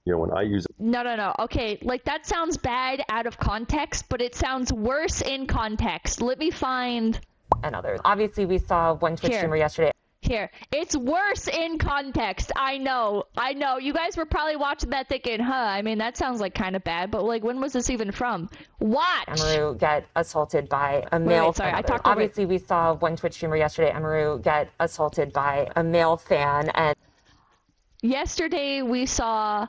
You know, when I use... No. Okay, like that sounds bad out of context, but it sounds worse in context. Let me find... And others. Obviously, we saw one Twitch streamer yesterday. Here, it's worse in context. I know. You guys were probably watching that thinking, huh, I mean, that sounds like kind of bad, but like, when was this even from? Watch! Emiru get assaulted by a male wait, sorry, I talked over... Obviously, we saw one Twitch streamer yesterday, Emiru, get assaulted by a male fan, and... Yesterday, we saw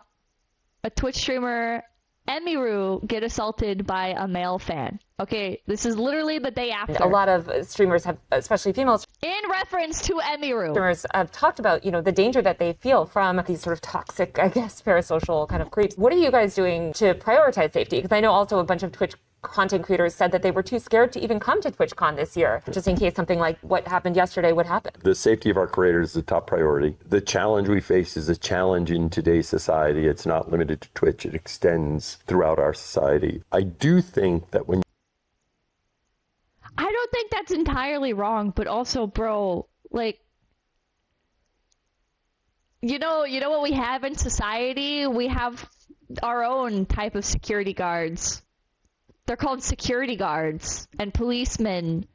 a Twitch streamer, Emiru, get assaulted by a male fan. Okay, this is literally the day after. A lot of streamers have, especially females, in reference to Emiru, streamers have talked about, you know, the danger that they feel from these sort of toxic, I guess, parasocial kind of creeps. What are you guys doing to prioritize safety? Because I know also a bunch of Twitch content creators said that they were too scared to even come to TwitchCon this year, just in case something like what happened yesterday would happen. The safety of our creators is the top priority. The challenge we face is a challenge in today's society. It's not limited to Twitch. It extends throughout our society. I do think that when... I don't think that's entirely wrong, but also, bro, like, you know what we have in society? We have our own type of security guards. They're called security guards and policemen.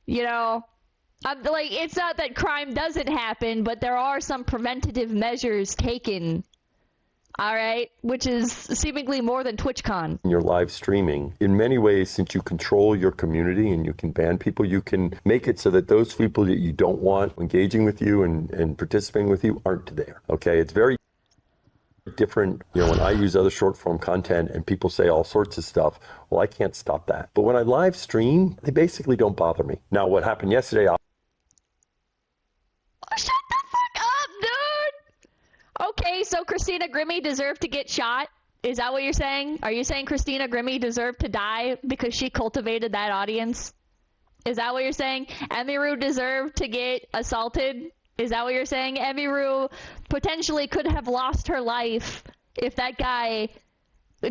You know, like, it's not that crime doesn't happen, but there are some preventative measures taken. All right, which is seemingly more than TwitchCon. You're live streaming. In many ways, since you control your community and you can ban people, you can make it so that those people that you don't want engaging with you and participating with you aren't there. Okay, it's very different. You know, when I use other short form content and people say all sorts of stuff, well, I can't stop that. But when I live stream, they basically don't bother me. Now, what happened yesterday... Shut the fuck up, dude! Okay, so Christina Grimmie deserved to get shot? Is that what you're saying? Are you saying Christina Grimmie deserved to die because she cultivated that audience? Is that what you're saying? Emiru deserved to get assaulted? Is that what you're saying? Emiru potentially could have lost her life if that guy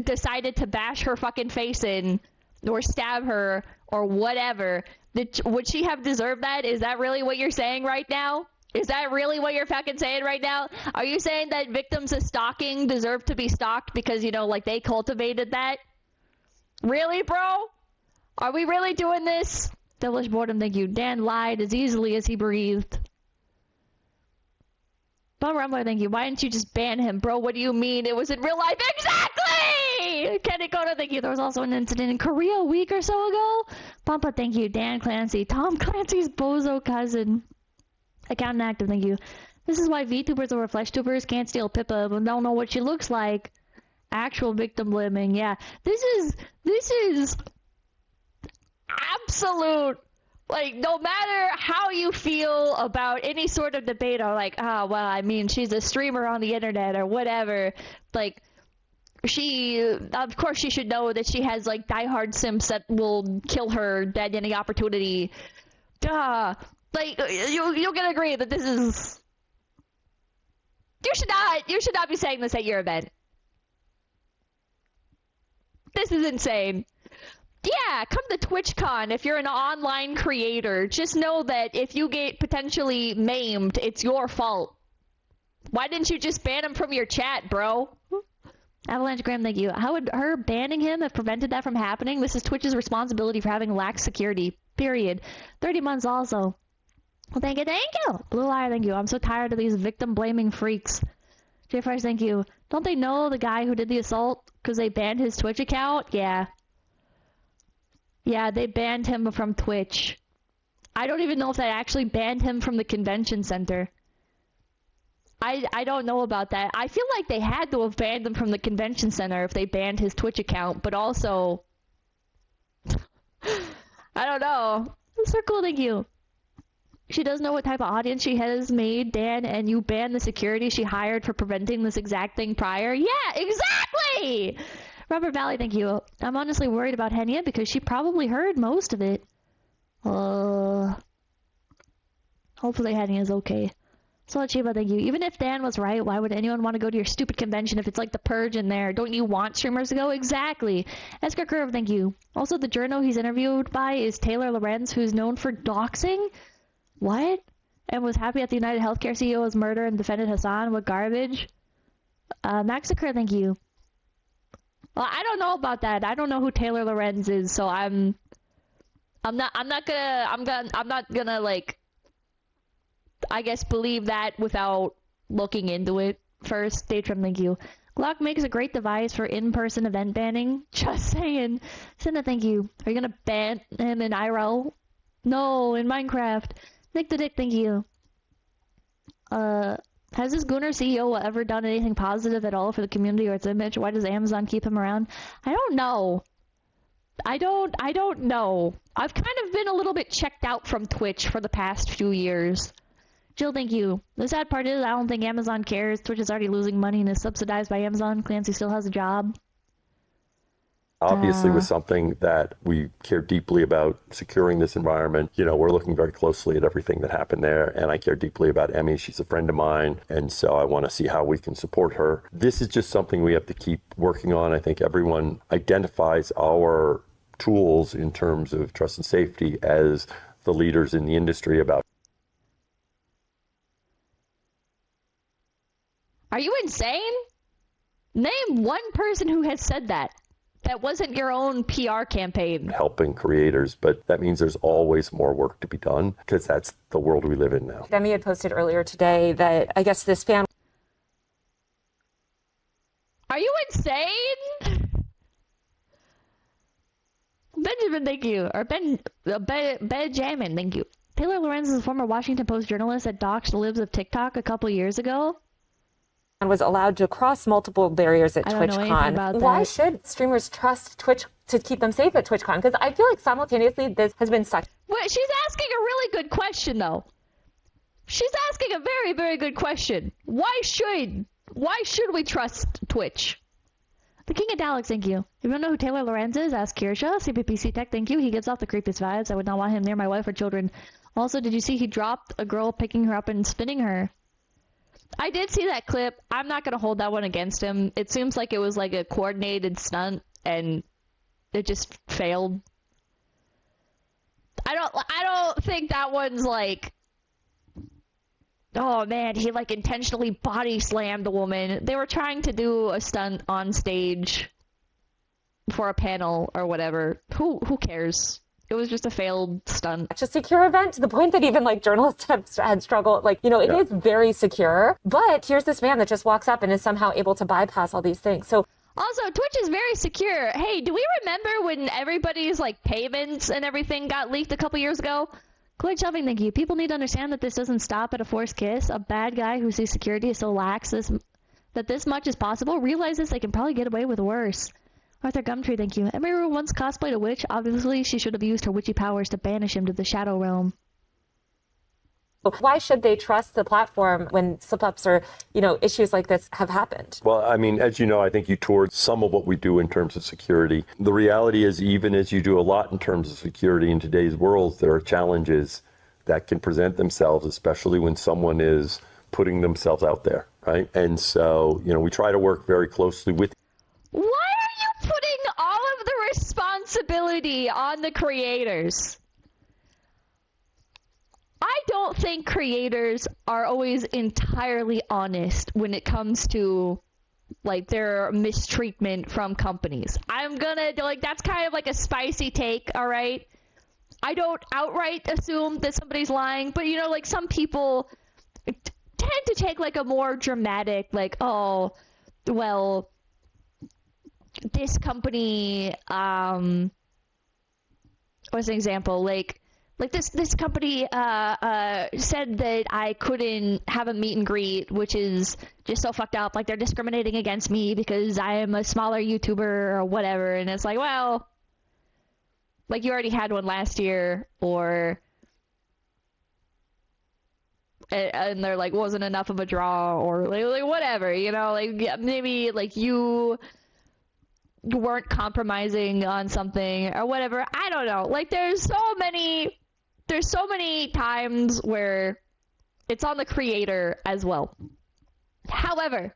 decided to bash her fucking face in or stab her or whatever. Would she have deserved that? Is that really what you're saying right now? Is that really what you're fucking saying right now? Are you saying that victims of stalking deserve to be stalked because, you know, like, they cultivated that? Really, bro? Are we really doing this? Devilish boredom, thank you. Dan lied as easily as he breathed. Bum Rumbler, thank you. Why didn't you just ban him? Bro, what do you mean? It was in real life. Exactly! Kenny Kono, thank you. There was also an incident in Korea a week or so ago. Pampa, thank you. Dan Clancy. Tom Clancy's bozo cousin. Account inactive, thank you. This is why VTubers over FleshTubers can't steal Pippa but don't know what she looks like. Actual victim blaming, yeah. This is absolute, like, no matter how you feel about any sort of debate or like, well, I mean, she's a streamer on the internet or whatever, like, of course she should know that she has, like, diehard simps that will kill her at any opportunity. Duh. Like, you're gonna agree that this is... You should not be saying this at your event. This is insane. Yeah, come to TwitchCon if you're an online creator. Just know that if you get potentially maimed, it's your fault. Why didn't you just ban him from your chat, bro? Avalanche Graham, thank you. How would her banning him have prevented that from happening? This is Twitch's responsibility for having lax security. Period. 30 months also. Well, thank you. Blue Liar, thank you. I'm so tired of these victim-blaming freaks. J Fresh, thank you. Don't they know the guy who did the assault because they banned his Twitch account? Yeah. Yeah, they banned him from Twitch. I don't even know if they actually banned him from the convention center. I don't know about that. I feel like they had to have banned him from the convention center if they banned his Twitch account, but also... I don't know. Circle, thank you. She does know what type of audience she has made, Dan, and you banned the security she hired for preventing this exact thing prior? Yeah, exactly! Rubber Valley, thank you. I'm honestly worried about Henia because she probably heard most of it. Hopefully Henia's okay. So Chiba, thank you. Even if Dan was right, why would anyone want to go to your stupid convention if it's like the purge in there? Don't you want streamers to go? Exactly. Esker Curve, thank you. Also, the journo he's interviewed by is Taylor Lorenz, who's known for doxing? What? And was happy that the United Healthcare CEO's murder and defended Hassan? What garbage? Maxiker, thank you. Well, I don't know about that. I don't know who Taylor Lorenz is, so I'm not gonna like, I guess, believe that without looking into it first. Daydream, thank you. Glock makes a great device for in-person event banning. Just saying. Cinna, thank you. Are you gonna ban him in IRL? No, in Minecraft. Nick the Dick, thank you. Has this Gunnar CEO ever done anything positive at all for the community or its image? Why does Amazon keep him around? I don't know. I don't know. I've kind of been a little bit checked out from Twitch for the past few years. Jill, thank you. The sad part is I don't think Amazon cares. Twitch is already losing money and is subsidized by Amazon. Clancy still has a job. Obviously, with something that we care deeply about, securing this environment, you know, we're looking very closely at everything that happened there. And I care deeply about Emmy. She's a friend of mine. And so I want to see how we can support her. This is just something we have to keep working on. I think everyone identifies our tools in terms of trust and safety as the leaders in the industry about. Are you insane? Name one person who has said that. That wasn't your own PR campaign. Helping creators, but that means there's always more work to be done because that's the world we live in now. Demi had posted earlier today that I guess this fan. Are you insane? Benjamin, thank you. Or Benjamin, thank you. Taylor Lorenz is a former Washington Post journalist that doxed the libs of TikTok a couple years ago. Was allowed to cross multiple barriers at TwitchCon. Why should streamers trust Twitch to keep them safe at TwitchCon? Because I feel like simultaneously this has been such. Well, she's asking a really good question, though. She's asking a very, very good question. Why should we trust Twitch? The King of Daleks, thank you. If you don't know who Taylor Lorenz is, ask Kirsha. CPPC Tech, thank you. He gives off the creepiest vibes. I would not want him near my wife or children. Also, did you see he dropped a girl picking her up and spinning her? I did see that clip. I'm not going to hold that one against him. It seems like it was like a coordinated stunt and it just failed. I don't think that one's like, oh man, he like intentionally body slammed the woman. They were trying to do a stunt on stage for a panel or whatever. Who cares? It was just a failed stunt. It's a secure event to the point that even like journalists had struggled. Like, you know, it is very secure. But here's this man that just walks up and is somehow able to bypass all these things. So also, Twitch is very secure. Hey, do we remember when everybody's like payments and everything got leaked a couple years ago? Clear Shelving, thank you. People need to understand that this doesn't stop at a forced kiss. A bad guy who sees security is so lax that this much is possible realizes they can probably get away with worse. Arthur Gumtree, thank you. Emiru once cosplayed a witch. Obviously, she should have used her witchy powers to banish him to the Shadow Realm. Why should they trust the platform when slip-ups or, you know, issues like this have happened? Well, I mean, as you know, I think you toured some of what we do in terms of security. The reality is, even as you do a lot in terms of security in today's world, there are challenges that can present themselves, especially when someone is putting themselves out there, right? And so, you know, we try to work very closely with. Why are you putting all of the responsibility on the creators? I don't think creators are always entirely honest when it comes to like their mistreatment from companies. I'm gonna like, that's kind of like a spicy take, all right? I don't outright assume that somebody's lying, but you know, like some people tend to take like a more dramatic, like, oh, well, this company, what's an example? Like this company said that I couldn't have a meet and greet, which is just so fucked up. Like they're discriminating against me because I am a smaller YouTuber or whatever. And it's like, well, like you already had one last year, or and they're like wasn't enough of a draw, or like whatever, you know, like maybe like you weren't compromising on something or whatever. I don't know. Like there's so many times where it's on the creator as well. However,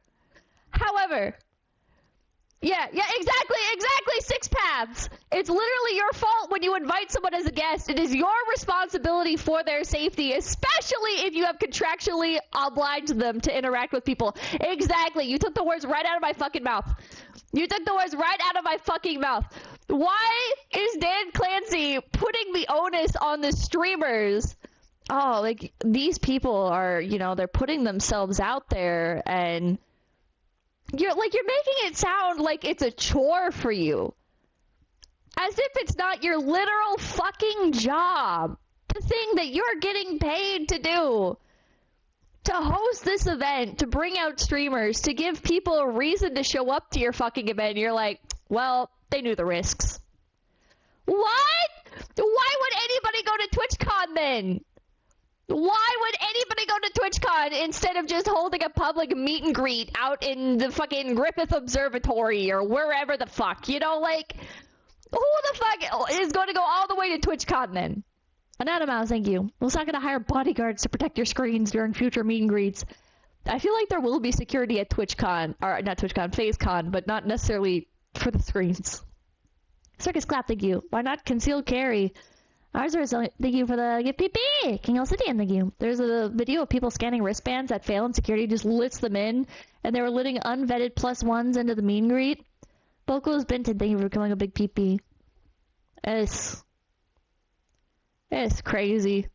Yeah, exactly, six paths. It's literally your fault when you invite someone as a guest. It is your responsibility for their safety, especially if you have contractually obliged them to interact with people. Exactly, you took the words right out of my fucking mouth. You took the words right out of my fucking mouth. Why is Dan Clancy putting the onus on the streamers? Oh, like, these people are, you know, they're putting themselves out there, and you're making it sound like it's a chore for you. As if it's not your literal fucking job. The thing that you're getting paid to do. To host this event, to bring out streamers, to give people a reason to show up to your fucking event. You're like, well, they knew the risks. What? Why would anybody go to TwitchCon then? Why would anybody go to TwitchCon instead of just holding a public meet and greet out in the fucking Griffith Observatory or wherever the fuck? You know, like, who the fuck is going to go all the way to TwitchCon then? Anonymous, thank you. Well, it's not going to hire bodyguards to protect your screens during future meet and greets. I feel like there will be security at TwitchCon, or not TwitchCon, phasecon, but not necessarily for the screens. Circus Clap, thank you. Why not concealed carry? Ours are thank you for the gift PP. King Alcidian, thank you. There's a video of people scanning wristbands that fail and security just lets them in, and they were letting unvetted +1s into the meet and greet. Boko's Benton, thank you for becoming a big PP. It's crazy.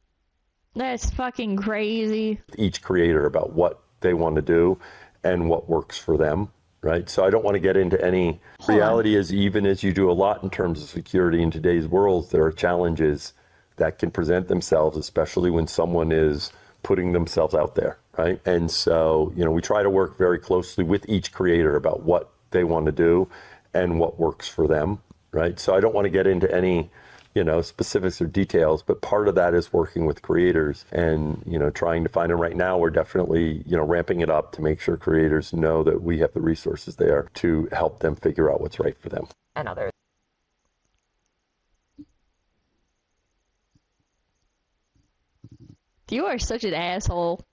That's fucking crazy. Each creator about what they want to do and what works for them, right? So I don't want to get into any reality is even as you do a lot in terms of security in today's world, there are challenges that can present themselves, especially when someone is putting themselves out there, right? And so, you know, we try to work very closely with each creator about what they want to do and what works for them, right? So I don't want to get into any, you know, specifics or details, but part of that is working with creators and, you know, trying to find them. Right now, we're definitely, you know, ramping it up to make sure creators know that we have the resources there to help them figure out what's right for them. And others. You are such an asshole.